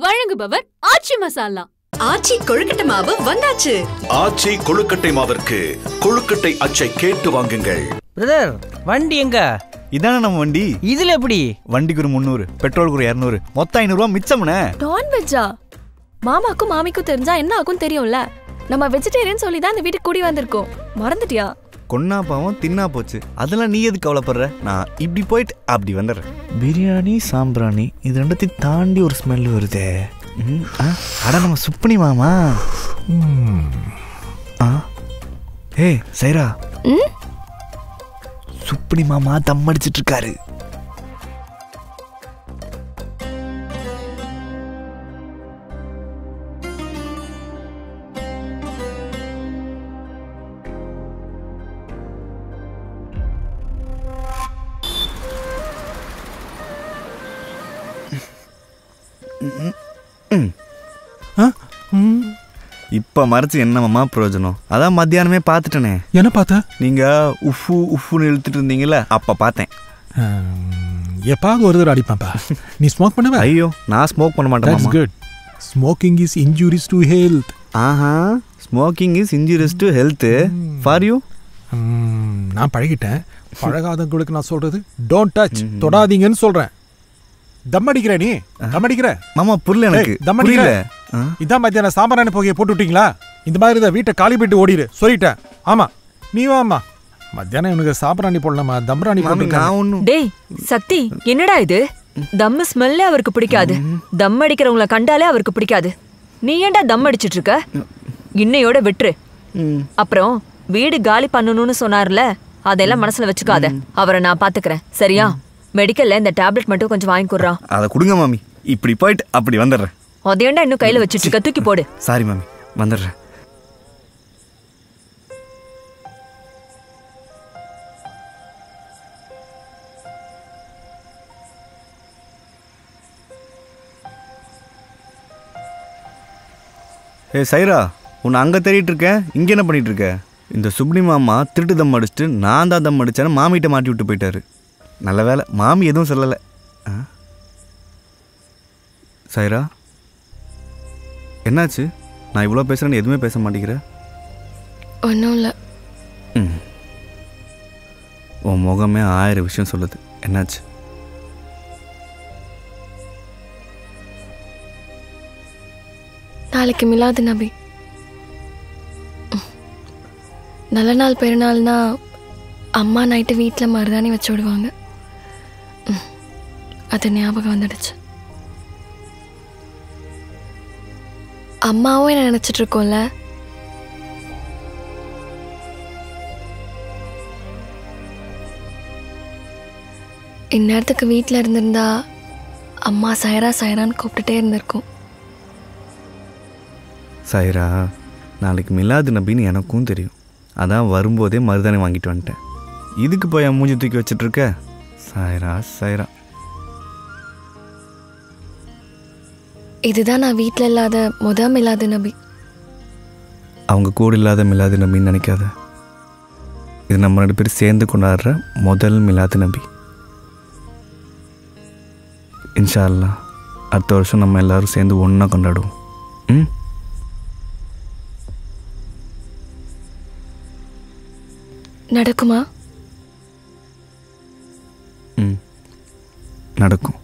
வழங்குபவர் ஆச்சி மசாலா. ஆச்சி கொழுக்கட்டை மாவு வந்தாச்சு. ஆச்சி கொழுக்கட்டை மாவிற்கு கொழுக்கட்டை அச்சை கேட்டு வாங்குங்கள். பிரதர், வண்டி எங்க? இதானே நம்ம வண்டி. இதுல எப்படி? வண்டிக்கு ஒரு 300, பெட்ரோலுக்கு ஒரு 200, மொத்தம் 500 ரூபா மிச்சம்னே. நான்வெஜ்ஜா? மாமாக்கும் மாமிக்கும் தெரிஞ்சா என்ன ஆகும் தெரியும்ல. நம்ம வெஜிடேரியன் சொல்லி தான் இந்த வீட்டுக்கு கூடி வந்திருக்கோம். மறந்துட்டியா? கொன்னா பாவம் தின்னா போச்சு. அதெல்லாம் நீ எதுக்கு கவலைப்படுற? நான் இப்படி போயிட்டு அப்படி வந்துடுறேன். பிரியாணி சாம்பிராணி இது ரெண்டத்தையும் தாண்டி ஒரு ஸ்மெல் வருதே. அட நம்ம சுப்பனி மாமா. ஏய் சைரா, சுப்பனி மாமா தம் அடிச்சிட்டு இருக்காரு. இப்ப மறைச்சு என்னமாமா பிரயோஜனம்? அதான் மத்தியானமே பார்த்துட்டேனே. என்ன பார்த்த? நீங்க உஃபு உஃப்னு இழுத்துட்டு இருந்தீங்கல்ல, அப்ப பார்த்தேன். எப்பாவது ஒரு தடவை அடிப்பாப்பா. நீ ஸ்மோக் பண்ணுவ? ஐயோ, நான் ஸ்மோக் பண்ண மாட்டேன். That's good. Smoking is injurious to health. ஆஹா, smoking is injurious to health. For you? நான் பழகிட்டேன். பழகாதவங்களுக்கு நான் சொல்றது டோன்ட் டச், தொடாதீங்கன்னு சொல்றேன். தம் அடிக்கிற நீ? தம் அடிக்கிற? மாமா புரியல எனக்கு. தம் அடிக்கிற? இதான் மத்தியான சாம்பிராணி புகையை போட்டு விட்டீங்களா? இந்த மாதிரி தான் வீட்டை காலி போயிட்டு ஓடிடு சொல்லிட்டேன். ஆமா நீ வாமா. மத்தியானம் எனக்கு சாம்பிராணி போடலாமா? தம்ராணி போட்டு. டேய் சக்தி, என்னடா இது? தம்மு ஸ்மெல்லே அவருக்கு பிடிக்காது. தம் அடிக்கிறவங்களை கண்டாலே அவருக்கு பிடிக்காது. நீ ஏன்டா தம் அடிச்சிட்டு இருக்க? இன்னையோட விட்டுரு. அப்புறம் வீடு காலி பண்ணணும்னு சொன்னார்ல, அதெல்லாம் மனசுல வச்சுக்காத. அவரை நான் பாத்துக்கிறேன், சரியா? மெடிக்கல்ல இந்த டேப்லெட் மட்டும் கொஞ்சம் வாங்கி கொடுறான். அதை கொடுங்க மாமி. இப்படி போயிட்டு அப்படி வந்துடுறேன். அதையேண்டா இன்னும் கையில வச்சிட்டு இருக்க? தூக்கி போடு. சாரி மாமி, வந்துடுறேன். ஏ சைரா, உன்னை அங்கே தேடிட்டு இருக்கேன். இங்கே என்ன பண்ணிட்டு இருக்க? இந்த சுப்னி மாமா திருட்டு தம் அடிச்சுட்டு நான் தான் தம் அடித்தேன்னு மாமிகிட்ட மாட்டி விட்டு போயிட்டாரு. நல்ல வேலை மாமி எதுவும் சொல்லலை. சைரா, என்னாச்சு? நான் இவ்வளோ பேசுகிறேன்னு எதுவுமே பேச மாட்டேங்கிற? ஒன்றும் இல்லை. உன் முகமே 1000 விஷயம் சொல்லுது. என்னாச்சு? நாளைக்கு மிலாது நபி. நல்ல நாள் பெருநாள்னா அம்மா நைட்டு வீட்டில் மருதாணி வச்சு விடுவாங்க. அது ஞாபகம் வந்துடுச்சு. அம்மாவும் என்ன நினச்சிட்டு இருக்கோம்ல. இந்நேரத்துக்கு வீட்டில் இருந்திருந்தா அம்மா சைரா சைரான்னு கூப்பிட்டுட்டே இருந்திருக்கும். சைரா, நாளைக்கு மிலாது நபின்னு எனக்கும் தெரியும். அதான் வரும்போதே மருதாணி வாங்கிட்டு வந்துட்டேன். இதுக்கு போய் மூஞ்சி தூக்கி வச்சிட்ருக்க? சைரா சைரா, இதுதான் நான் வீட்டில் இல்லாத மிலாது நபி. அவங்க கூட இல்லாத மிலாது நபின்னு நினைக்காத. இது நம்ம 2 பேரும் சேர்ந்து கொண்டாடுற முதல் மிலாது நபி. இன்ஷா அல்லாஹ் அடுத்த வருஷம் நம்ம எல்லாரும் சேர்ந்து ஒன்றா கொண்டாடுவோம். நடக்குமா? நடக்கும்.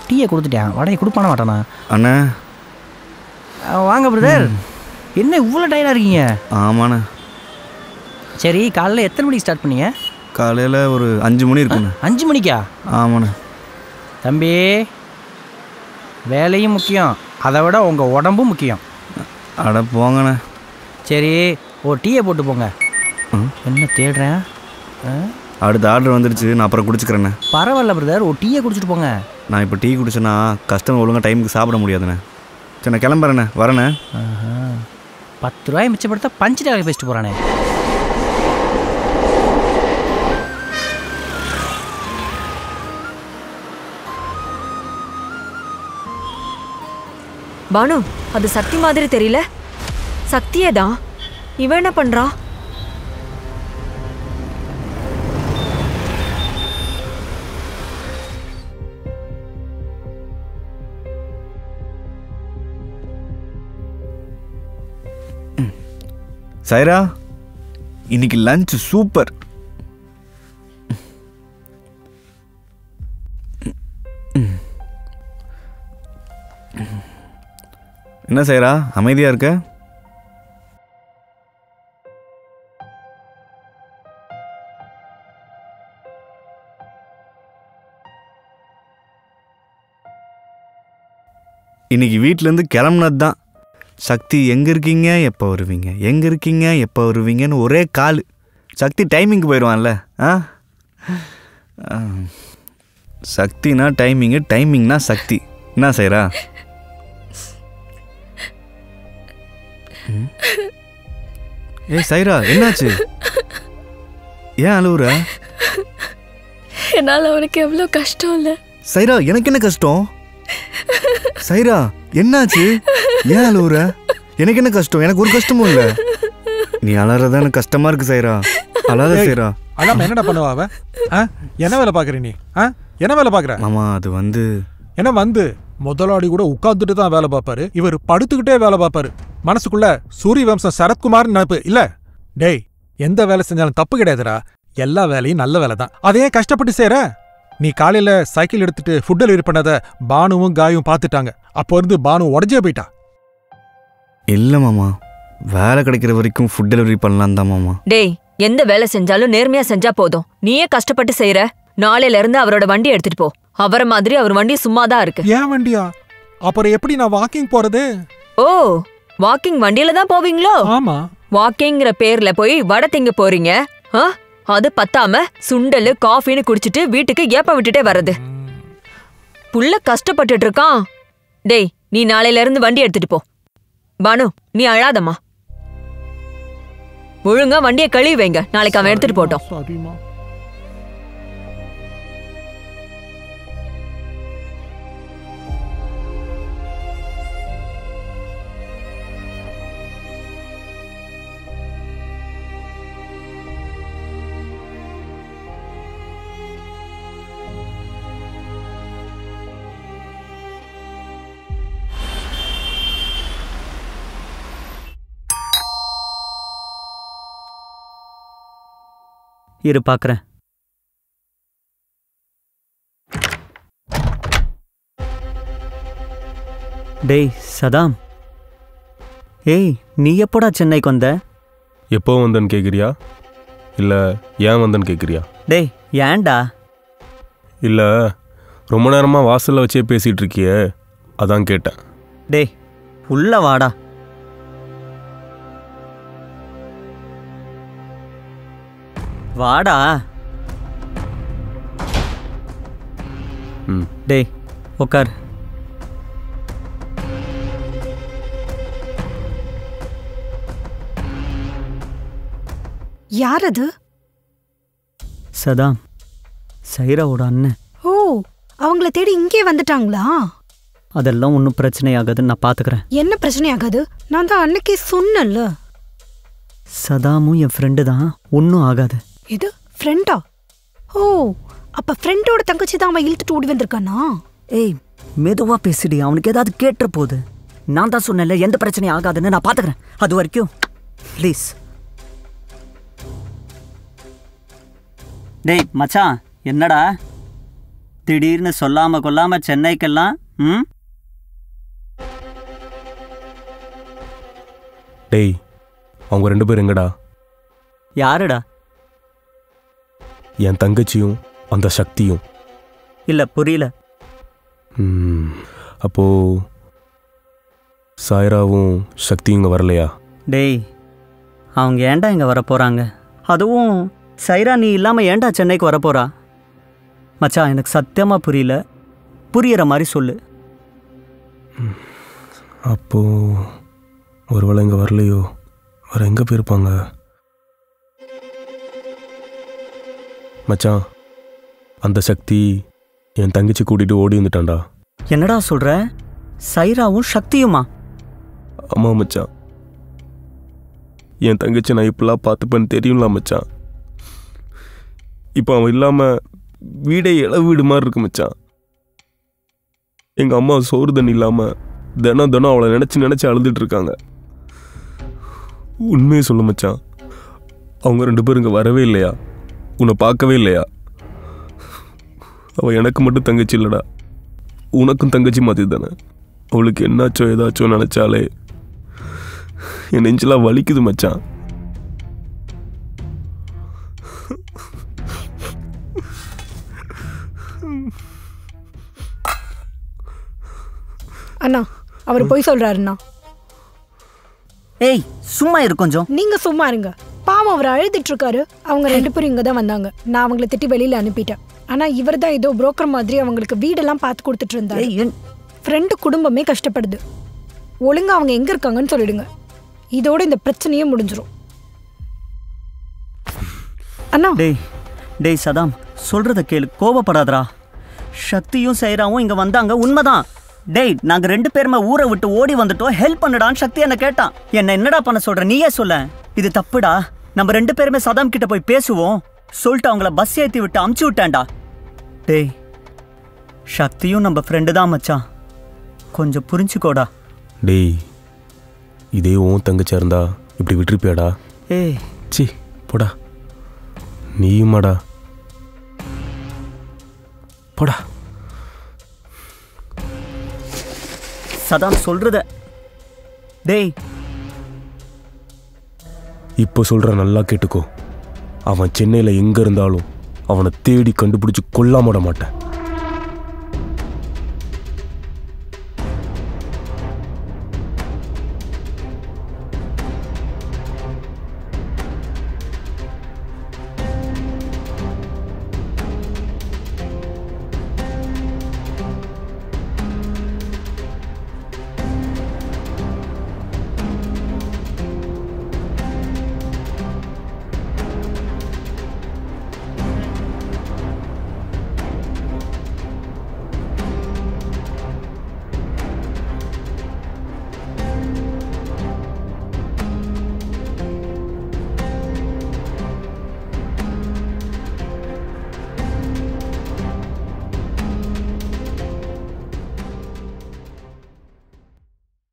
டீயை கொடுத்துட்டேன், வடையை கொடுப்பான மாட்டானா? அண்ணா வாங்க பிரதர். என்ன இவ்வளோ டயர்டாக இருக்கீங்க? ஆமாண்ணா. சரி, காலையில் எத்தனை மணிக்கு ஸ்டார்ட் பண்ணீங்க? காலையில் ஒரு 5 மணி இருக்குண்ணா. 5 மணிக்கா? ஆமாண்ணா. தம்பி, வேலையும் முக்கியம், அதை விட உங்கள் உடம்பும் முக்கியம். அட போங்கண்ணா. சரி, ஒரு டீயை போட்டு போங்க. என்ன தேடுறேன்? அடுத்த ஆர்டர் வந்துடுச்சு, நான் அப்புறம் குடிச்சுக்கிறேண்ணே. பரவாயில்ல பிரதர், ஒரு டீயை குடிச்சிட்டு போங்க. நான் இப்போ டீ குடிச்சேன்னா கஸ்டமர் ஒழுங்காக டைமுக்கு சாப்பிட முடியாதுண்ணே. சரி நான் கிளம்புறேண்ணே, வரேண்ணே. 10 ரூபாய் மிச்சப்படுத்த பஞ்சு டாக பேசிட்டு போகிறானே. பானு, அது சக்தி மாதிரி தெரியல. சக்தியே தான். இவன் என்ன பண்றான்? சைரா, இன்னைக்கு லஞ்ச் சூப்பர். என்ன சைரா அமைதியா இருக்க? இன்னைக்கு வீட்டிலேருந்து கிளம்புனது தான். சக்தி எங்கே இருக்கீங்க, எப்போ வருவீங்க, எங்கே இருக்கீங்க, எப்போ வருவீங்கன்னு ஒரே கால். சக்தி டைமிங்க்கு போயிடுவான்ல. சக்தினா டைமிங்கு, டைமிங்னா சக்தி. என்ன சைரா? சைரா என்னாச்சு? ஏன் அழுவுற? என்னால் அவனுக்கு எவ்வளோ கஷ்டம் இல்லை. சைரா எனக்கு என்ன கஷ்டம்? சைரா என்னாச்சு? ஏன் அழுவுற? எனக்கு என்ன கஷ்டம்? எனக்கு ஒரு கஷ்டமும் இல்லை. நீ அலறதா எனக்கு கஷ்டமா இருக்கு சைரா. அழாத சைரா. அதான் என்னடா பண்ணுவா அவ? என்ன வேலை பாக்குற நீ? என்ன வேலை பாக்குற? மாமா அது வந்து என்ன வந்து முதலாளி கூட உட்கார்ந்துட்டு தான் வேலை பார்ப்பாரு, இவர் படுத்துக்கிட்டே வேலை பார்ப்பாரு. மனசுக்குள்ள சூரிய வம்சம் சரத்குமார் நினைப்பு இல்ல. டேய், எந்த வேலை செஞ்சாலும் தப்பு கிடையாதுடா. எல்லா வேலையும் நல்ல வேலை தான். அதையே கஷ்டப்பட்டு செய்ற. நீ காலையில சைக்கிள் எடுத்துட்டு ஃபுட் டெலிவரி பண்ணத பானுவும் காயும் பார்த்துட்டாங்க. அப்போ இருந்து பானு உடஞ்சே போயிட்டா. இல்ல மாமா, வேலை கிடைக்கிற வரைக்கும் ஃபுட் டெலிவரி பண்ணலாம் தான் மாமா. டேய், எந்த வேலை செஞ்சாலும் நேர்மையா செஞ்சா போதும். நீயே கஷ்டப்பட்டு செய்யற. நாளையில இருந்து அவரோட வண்டி எடுத்துட்டு போ. அவரை மாதிரி அவர் வண்டி சும்மாதான் இருக்கு. ஏன் வண்டியா? அப்புறம் எப்படி நான் வாக்கிங் போறது? ஓ, வாக்கிங் வண்டியில தான் போவீங்களோ? ஆமா. வாக்கிங்கிற பேர்ல போய் வடை திங்க போறீங்க. அது பத்தாம சுண்டலு காஃபின்னு குடிச்சிட்டு வீட்டுக்கு ஏப்ப விட்டுட்டே வர்றது. புள்ள கஷ்டப்பட்டுட்டு இருக்கான். டேய், நீ நாளையில இருந்து வண்டி எடுத்துட்டு போ. பானு, நீ அழாதம்மா. ஒழுங்கா வண்டியை கழுவி வைங்க. நாளைக்கு அவன் எடுத்துட்டு போட்டோம். சரிமா. இரு பார்க்குறேன். டேய் சதாம், ஏய் நீ எப்போடா சென்னைக்கு வந்த? எப்போ வந்தேன்னு கேட்குறியா இல்லை ஏன் வந்தேன்னு கேட்குறியா? டேய் ஏன்டா? இல்லை, ரொம்ப நேரமாக வாசலில் வச்சே பேசிகிட்டு இருக்கியே, அதான் கேட்டேன். டேய் உள்ள வாடா. வாடா. டேய் உக்கார். யார் அது? சதாம், சைராவோட அண்ணன். ஓ, அவங்கள தேடி இங்கே வந்துட்டாங்களா? அதெல்லாம் ஒன்றும் பிரச்சனையாகாதுன்னு நான் பார்த்துக்கிறேன். என்ன பிரச்சனை ஆகாது? நான் தான் அன்னைக்கே சொன்னேன்ல. சதாமும் என் ஃப்ரெண்டு தான், ஒன்றும் ஆகாது. இது ஃப்ரெண்டா? ஓ, அப்ப ஃப்ரெண்டோட தங்கச்சி தான் அவன் இழுத்துட்டு ஓடி வந்திருக்கானா? ஏய் மெதுவா பேசிடி, அவனுக்கு ஏதாவது கேட்டுற போகுது. நான் தான் சொன்னேன்ல எந்த பிரச்சனையும் ஆகாதுன்னு, நான் பார்த்துக்கிறேன். அது வரைக்கும் ப்ளீஸ். டேய் மச்சான், என்னடா திடீர்னு சொல்லாம கொல்லாம சென்னைக்கெல்லாம்? டேய், அவங்க 2 பேர் எங்கடா? யாருடா? என் தங்கச்சியும் அந்த சக்தியும். இல்ல புரியல. அப்போ சாய்ராவும் சக்தியும் இங்கே வரலையா? டேய், அவங்க ஏன்டா இங்கே வர போகிறாங்க? அதுவும் சைரா நீ இல்லாம ஏன்டா சென்னைக்கு வரப்போறா? மச்சான் எனக்கு சத்தியமா புரியல, புரியற மாதிரி சொல்லு. அப்போ ஒருவேளை இங்கே வரலையோ, வேற எங்கே போயிருப்பாங்க? மச்சான், அந்த சக்தி என் தங்கச்சி கூட்டிட்டு ஓடி வந்துட்டான்டா. என்னடா சொல்ற? சைராவும் சக்தியுமா? ஆமா மச்சான், என் தங்கச்சி நான் இப்பெல்லாம் பார்த்துப்பேன்னு தெரியும்ல மச்சான். இப்போ அவன் இல்லாமல் வீடே இளவு வீடு மாதிரி இருக்கு மச்சான். எங்கள் அம்மா சோறு தண்ணி இல்லாமல் தினம் தினம் அவளை நினச்சி அழுதுட்டு இருக்காங்க. உண்மையை சொல்லு மச்சான், அவங்க 2 பேரும் இங்கே வரவே இல்லையா? உன்னை பார்க்கவே இல்லையா? அவள் எனக்கு மட்டும் தங்கச்சி இல்லைடா, உனக்கும் தங்கச்சி மாதிரி தானே. அவளுக்கு என்னாச்சோ ஏதாச்சோ நினச்சாலே என் நெஞ்செல்லாம் வலிக்குது மச்சான். அண்ணா அவர் போய் சொல்றாருண்ணா. ஏய் சும்மா இரு கொஞ்சம். நீங்க சும்மா இருங்க. பாவம் அவர் அழுதுட்டு இருக்காரு. அவங்க 2 பேரும் இங்க தான் வந்தாங்க. நான் அவங்கள திட்டி வெளியில அனுப்பிட்டேன். ஆனா இவர் தான் ஏதோ புரோக்கர் மாதிரி அவங்களுக்கு வீடெல்லாம் பார்த்து கொடுத்துட்டு இருந்தாரு. ஃப்ரெண்டு குடும்பமே கஷ்டப்படுது. ஒழுங்கா அவங்க எங்க இருக்காங்கன்னு சொல்லிடுங்க. இதோட இந்த பிரச்சனையே முடிஞ்சிடும். அண்ணா டேய் சதாம், சொல்றத கேளு, கோபப்படாதடா. சக்தியும் சைராவும் இங்க வந்தாங்க, உண்மைதான். டேய் நாங்க 2 பேருமே ஊரை விட்டு ஓடி வந்துட்டோம், ஹெல்ப் பண்ணுடான்னு சக்தி என்ன கேட்டான். என்ன என்னடா பண்ண சொல்ற, நீயே சொல்ல. இது தப்புடா. நம்ம 2 பேருமே சதாம் கிட்ட போய் பேசுவோம் சொல்லிட்டு அவங்கள பஸ் ஏத்தி விட்டு அமுச்சு விட்டான்டா. டேய் சக்தியும் நம்ம ஃப்ரெண்டு தான் மச்சான், கொஞ்சம் புரிஞ்சுக்கோடா. டேய் இதே உன் தங்கச்சியா இருந்தா இப்படி விட்டுருப்பியாடா? ஏய் சி போடா, நீயுமாடா போடா. சதாம் சொல்றத டேய் இப்போ சொல்ற நல்லா கேட்டுக்கோ. அவன் சென்னையில் எங்க இருந்தாலும் அவனை தேடி கண்டுபிடிச்சு கொல்லாம விட மாட்டேன்.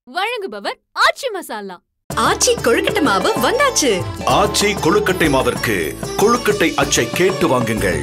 வழங்குபவர் ஆச்சி மசாலா. ஆச்சி கொழுக்கட்டை மாவு வந்தாச்சு. ஆச்சி கொழுக்கட்டை மாவிற்கு கொழுக்கட்டை அச்சை கேட்டு வாங்குங்கள்.